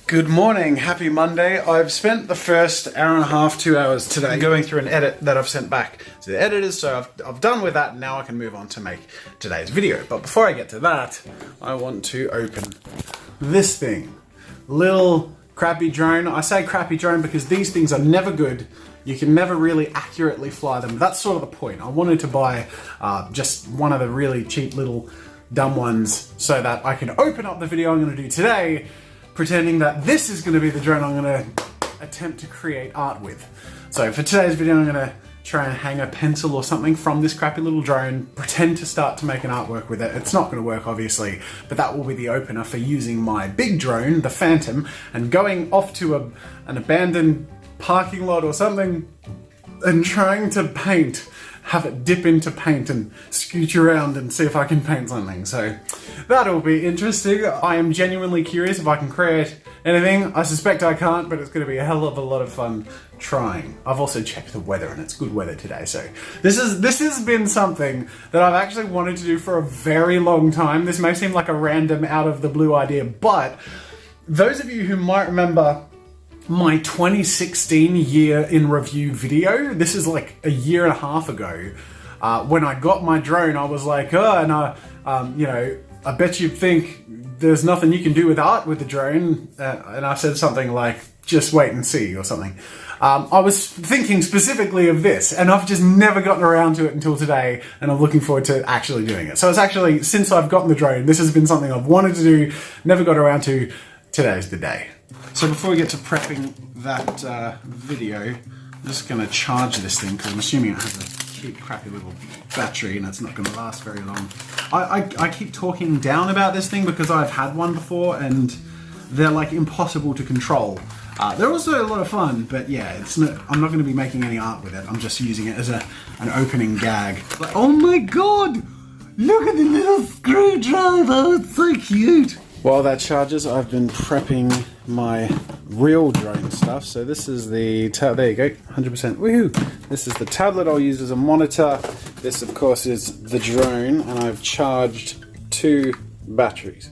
Good morning, happy Monday. I've spent the first hour and a half, 2 hours today going through an edit that I've sent back to the editors, so I've done with that. Now I can move on to make today's video. But before I get to that, I want to open this thing. Little crappy drone. I say crappy drone because these things are never good. You can never really accurately fly them. That's sort of the point. I wanted to buy just one of the really cheap little dumb ones so that I can open up the video I'm going to do today pretending that this is going to be the drone I'm going to attempt to create art with. So for today's video, I'm going to try and hang a pencil or something from this crappy little drone, pretend to start to make an artwork with it. It's not going to work, obviously, but that will be the opener for using my big drone, the Phantom, and going off to an abandoned parking lot or something and trying to paint. Have it dip into paint and scooch around and see if I can paint something. So that'll be interesting. I am genuinely curious if I can create anything. I suspect I can't, but it's going to be a hell of a lot of fun trying. I've also checked the weather and it's good weather today. So this has been something that I've actually wanted to do for a very long time. This may seem like a random out of the blue idea, but those of you who might remember my 2016 year in review video, this is like a year and a half ago, when I got my drone, I was like, oh, and you know, I bet you'd think there's nothing you can do with art with the drone, and I said something like, just wait and see, or something. I was thinking specifically of this, and I've just never gotten around to it until today, and I'm looking forward to actually doing it. So it's actually, since I've gotten the drone, this has been something I've wanted to do, never got around to. Today's the day. So before we get to prepping that video, I'm just going to charge this thing because I'm assuming it has a cheap, crappy little battery and it's not going to last very long. I keep talking down about this thing because I've had one before and they're like impossible to control. They're also a lot of fun, but yeah, I'm not going to be making any art with it. I'm just using it as an opening gag. Like, oh my god! Look at the little screwdriver! It's so cute! While that charges, I've been prepping my real drone stuff. So this is the there you go, 100%. Woohoo! This is the tablet I'll use as a monitor. This, of course, is the drone, and I've charged 2 batteries.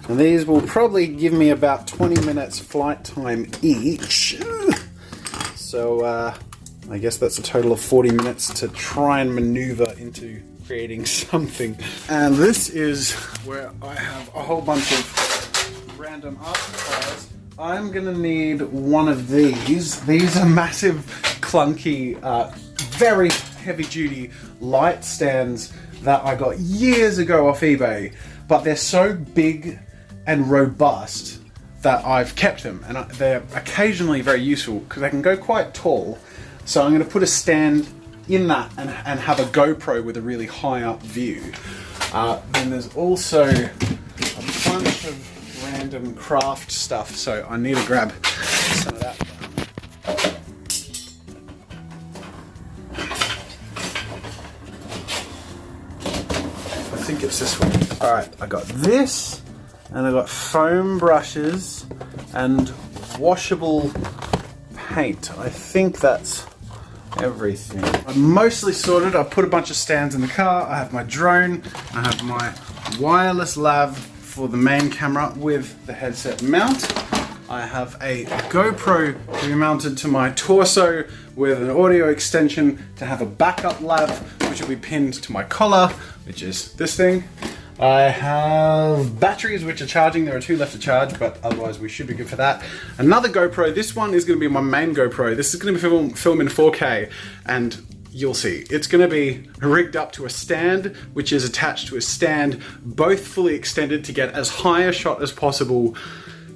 And these will probably give me about 20 minutes flight time each. So I guess that's a total of 40 minutes to try and maneuver into creating something. And this is where I have a whole bunch of random art supplies. I'm gonna need one of these. These are massive, clunky, very heavy duty light stands that I got years ago off eBay, but they're so big and robust that I've kept them, and they're occasionally very useful because they can go quite tall. So I'm gonna put a stand in that and have a GoPro with a really high up view. Then there's also a bunch of random craft stuff, so I need to grab some of that down. I think it's this one. Alright, I got this, and I got foam brushes and washable paint. I think that's everything. I'm mostly sorted. I've put a bunch of stands in the car. I have my drone. I have my wireless lav for the main camera with the headset mount. I have a GoPro to be mounted to my torso with an audio extension to have a backup lav, which will be pinned to my collar, which is this thing. I have batteries which are charging. There are 2 left to charge, but otherwise we should be good for that. Another GoPro. This one is going to be my main GoPro. This is going to be film in 4K, and you'll see. It's going to be rigged up to a stand, which is attached to a stand, both fully extended to get as high a shot as possible,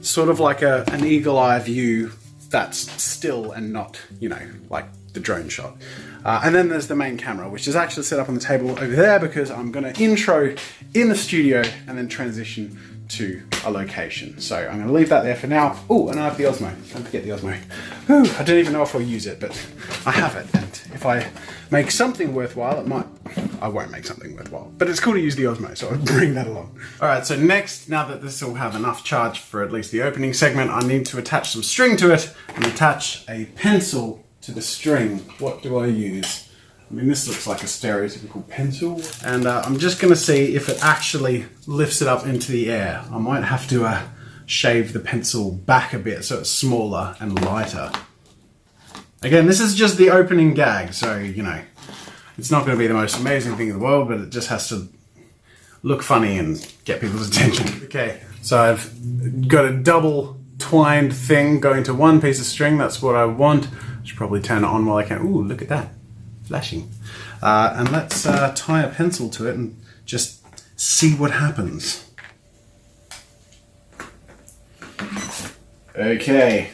sort of like an eagle eye view that's still and not, you know, like the drone shot. And then there's the main camera, which is actually set up on the table over there because I'm going to intro in the studio and then transition to a location. So I'm going to leave that there for now. Oh, and I have the Osmo. Don't forget the Osmo. Whew, I don't even know if I'll use it, but I have it. And if I make something worthwhile, I won't make something worthwhile. But it's cool to use the Osmo, so I'll bring that along. All right, so next, now that this will have enough charge for at least the opening segment, I need to attach some string to it and attach a pencil to the string. What do I use? I mean, this looks like a stereotypical pencil. And I'm just gonna see if it actually lifts it up into the air. I might have to shave the pencil back a bit so it's smaller and lighter. Again, this is just the opening gag, so, you know, it's not going to be the most amazing thing in the world, but it just has to look funny and get people's attention. Okay, so I've got a double twined thing going to one piece of string. That's what I want. I should probably turn it on while I can. Ooh, look at that. Flashing. And let's tie a pencil to it and just see what happens. Okay.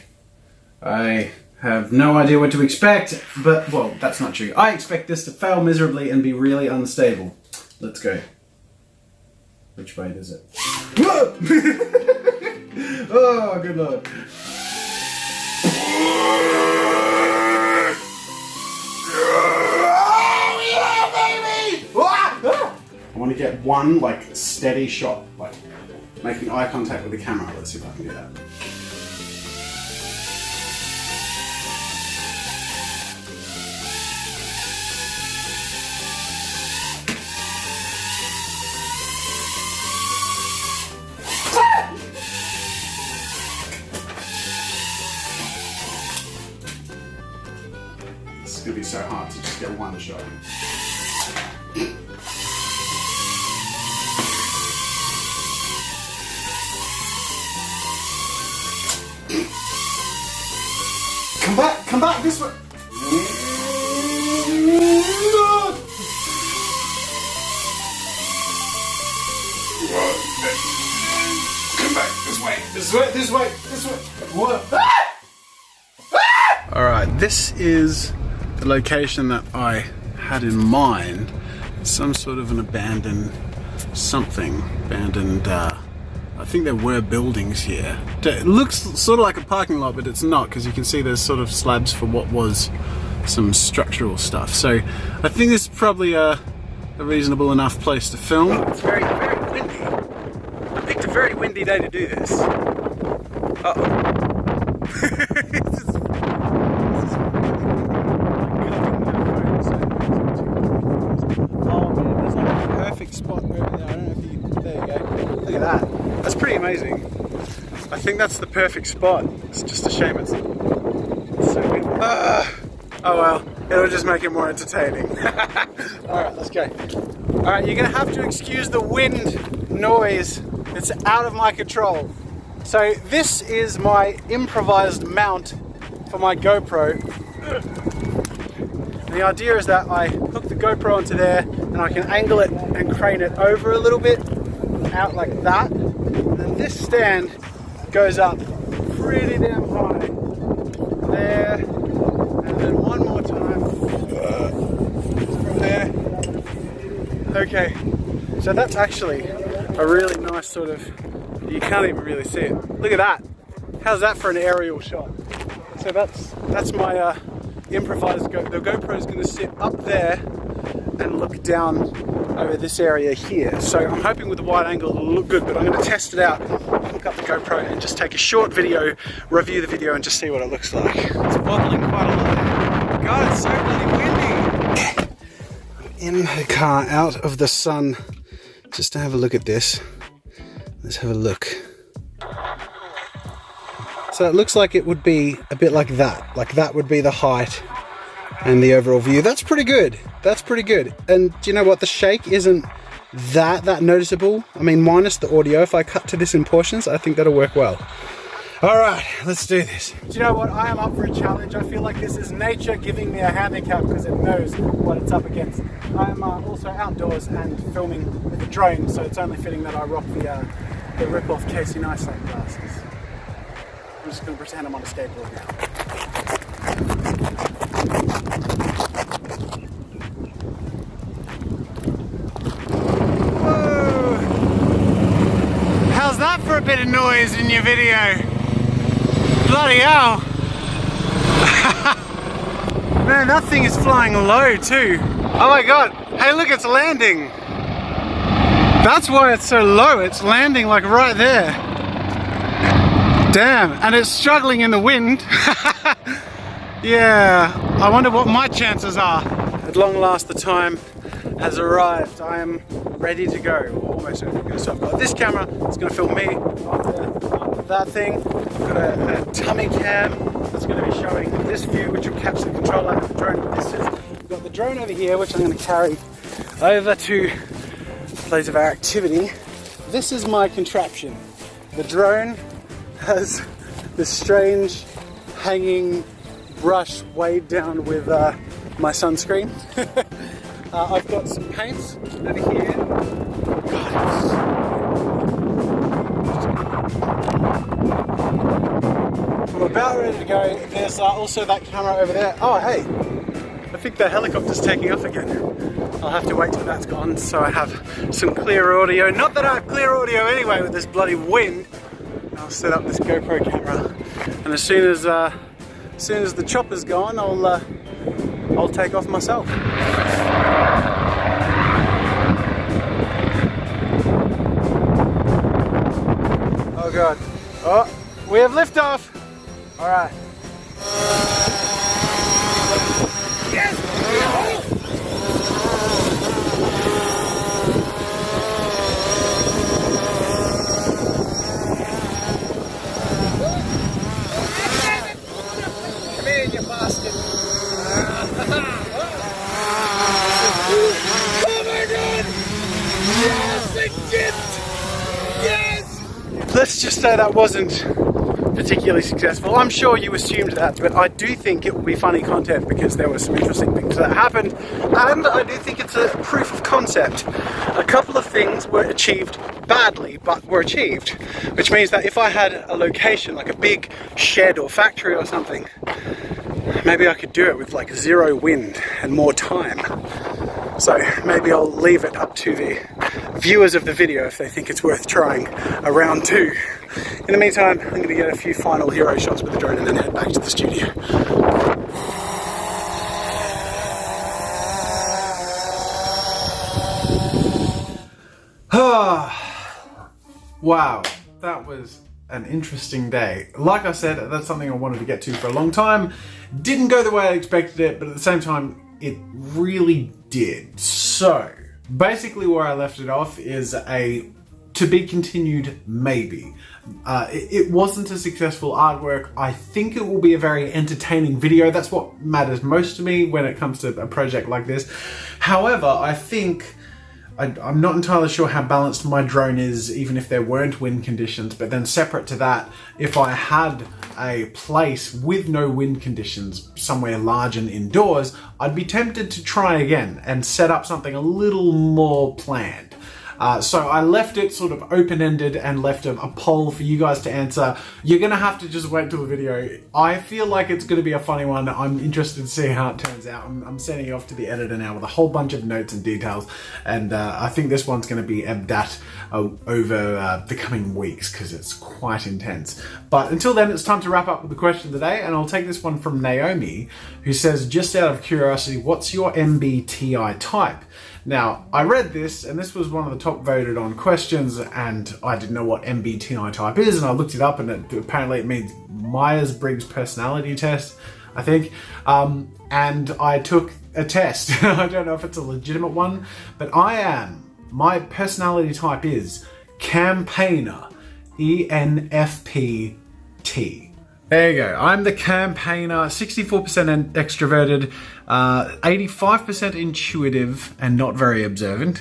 I have no idea what to expect, but, well, that's not true. I expect this to fail miserably and be really unstable. Let's go. Which way does it? Whoa! Oh, good lord. Oh, yeah, baby! I want to get one, like, steady shot, like, making eye contact with the camera. Let's see if I can do that. It's going to be so hard to just get one shot. Come back this way. Come back this way. This way. What? Alright, this is the location that I had in mind. Some sort of an abandoned something. I think there were buildings here. It looks sort of like a parking lot, but it's not, because you can see there's sort of slabs for what was some structural stuff. So I think this is probably a reasonable enough place to film. It's very, very windy. I picked a very windy day to do this. Uh-oh. Oh man, there's like a perfect spot over there. I don't know if you... There you go. Look at that. That's pretty amazing. I think that's the perfect spot. It's just a shame it's so windy. Oh well, it'll just make it more entertaining. Alright, let's go. Alright, you're gonna have to excuse the wind noise. It's out of my control. So this is my improvised mount for my GoPro. And the idea is that I hook the GoPro onto there and I can angle it and crane it over a little bit, out like that. And then this stand goes up pretty damn high. There, and then one more time. From there. Okay, so that's actually a really nice sort of, you can't even really see it. Look at that. How's that for an aerial shot? So that's my improvised the GoPro is going to sit up there and look down over this area here. So I'm hoping with the wide angle it'll look good, but I'm going to test it out, hook up the GoPro and just take a short video, review the video and just see what it looks like. It's wobbling quite a lot. God, it's so bloody windy. I'm in the car, out of the sun, just to have a look at this. Let's have a look. So it looks like it would be a bit like that would be the height and the overall view. That's pretty good. That's pretty good. And do you know what? The shake isn't that noticeable. I mean, minus the audio, if I cut to this in portions, I think that'll work well. All right, let's do this. Do you know what? I am up for a challenge. I feel like this is nature giving me a handicap because it knows what it's up against. I'm also outdoors and filming with a drone, so it's only fitting that I rock the rip-off Casey Neistat glasses. I'm just going to pretend I'm on a skateboard now. Whoa! How's that for a bit of noise in your video? Bloody hell! Man, that thing is flying low too. Oh my god! Hey, look, it's landing! That's why it's so low. It's landing like right there. Damn, and it's struggling in the wind. Yeah, I wonder what my chances are. At long last, the time has arrived. I am ready to go, or almost ready to go. So I've got this camera, it's going to film me after that thing. I've got a tummy cam that's going to be showing this view, which will capture the controller and the drone distance. I've got the drone over here, which I'm going to carry over to the place of our activity. This is my contraption. The drone has this strange hanging brush weighed down with my sunscreen. I've got some paints over here. I'm about ready to go. There's also that camera over there. Oh hey, I think the helicopter's taking off again. I'll have to wait till that's gone so I have some clear audio. Not that I have clear audio anyway with this bloody wind. I'll set up this GoPro camera, and as soon as the chopper's gone, I'll take off myself. Oh god! Oh, we have liftoff. All right. Yes. Let's just say that wasn't particularly successful. I'm sure you assumed that, but I do think it will be funny content because there were some interesting things that happened, and I do think it's a proof of concept. A couple of things were achieved badly, but were achieved, which means that if I had a location like a big shed or factory or something, maybe I could do it with like zero wind and more time. So maybe I'll leave it up to the viewers of the video if they think it's worth trying a round two. In the meantime, I'm going to get a few final hero shots with the drone and then head back to the studio. Wow, that was an interesting day. Like I said, that's something I wanted to get to for a long time. Didn't go the way I expected it, but at the same time, it really did. So, basically where I left it off is a to be continued maybe. It wasn't a successful artwork. I think it will be a very entertaining video. That's what matters most to me when it comes to a project like this. However, I think I'm not entirely sure how balanced my drone is, even if there weren't wind conditions, but then separate to that, if I had a place with no wind conditions, somewhere large and indoors, I'd be tempted to try again and set up something a little more planned. So I left it sort of open-ended and left a poll for you guys to answer. You're going to have to just wait till the video. I feel like it's going to be a funny one. I'm interested to see how it turns out. I'm sending it off to the editor now with a whole bunch of notes and details. And I think this one's going to be ebbed at over the coming weeks because it's quite intense. But until then, it's time to wrap up with the question of the day. And I'll take this one from Naomi, who says, just out of curiosity, what's your MBTI type? Now, I read this, and this was one of the top voted on questions, and I didn't know what MBTI type is, and I looked it up, and apparently it means Myers-Briggs personality test, I think, and I took a test. I don't know if it's a legitimate one, but my personality type is campaigner, ENFPT. There you go. I'm the campaigner, 64% extroverted, 85% intuitive, and not very observant.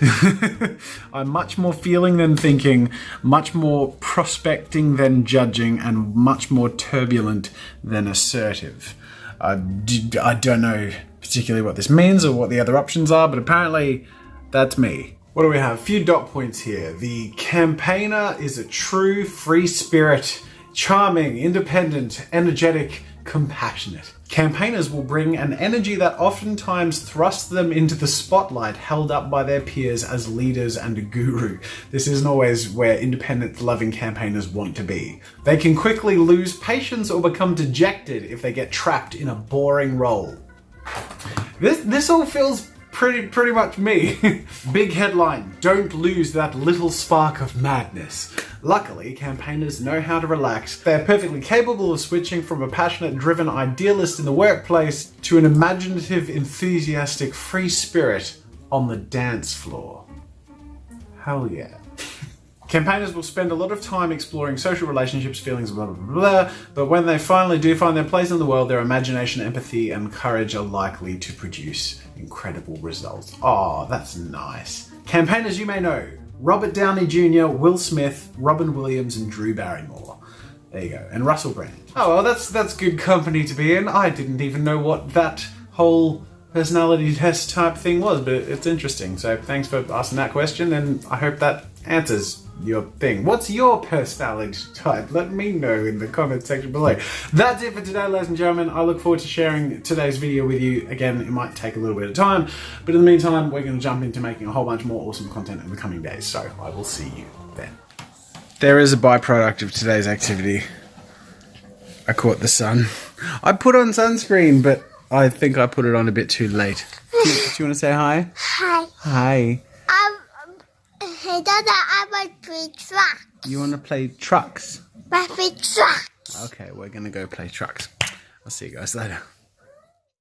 I'm much more feeling than thinking, much more prospecting than judging, and much more turbulent than assertive. I don't know particularly what this means or what the other options are, but apparently that's me. What do we have? A few dot points here. The campaigner is a true free spirit, charming, independent, energetic, compassionate. Campaigners will bring an energy that oftentimes thrusts them into the spotlight, held up by their peers as leaders and a guru. This isn't always where independent, loving campaigners want to be. They can quickly lose patience or become dejected if they get trapped in a boring role. This all feels pretty much me. Big headline, don't lose that little spark of madness. Luckily, campaigners know how to relax. They're perfectly capable of switching from a passionate, driven idealist in the workplace to an imaginative, enthusiastic, free spirit on the dance floor. Hell yeah. Campaigners will spend a lot of time exploring social relationships, feelings, blah, blah, blah, but when they finally do find their place in the world, their imagination, empathy, and courage are likely to produce incredible results. Oh, that's nice. Campaigners you may know: Robert Downey Jr., Will Smith, Robin Williams, and Drew Barrymore. There you go. And Russell Brand. Oh, well, that's good company to be in. I didn't even know what that whole personality test type thing was, but it's interesting. So thanks for asking that question, and I hope that answers your thing. What's your personality type? Let me know in the comment section below. That's it for today, ladies and gentlemen. I look forward to sharing today's video with you. Again, it might take a little bit of time, but in the meantime, we're going to jump into making a whole bunch more awesome content in the coming days. So I will see you then. There is a byproduct of today's activity. I caught the sun. I put on sunscreen, but I think I put it on a bit too late. Do you want to say hi? Hi. Hi. Hey, Dada, I want to play truck. You want to play trucks? Traffic truck. Okay, we're going to go play trucks. I'll see you guys later.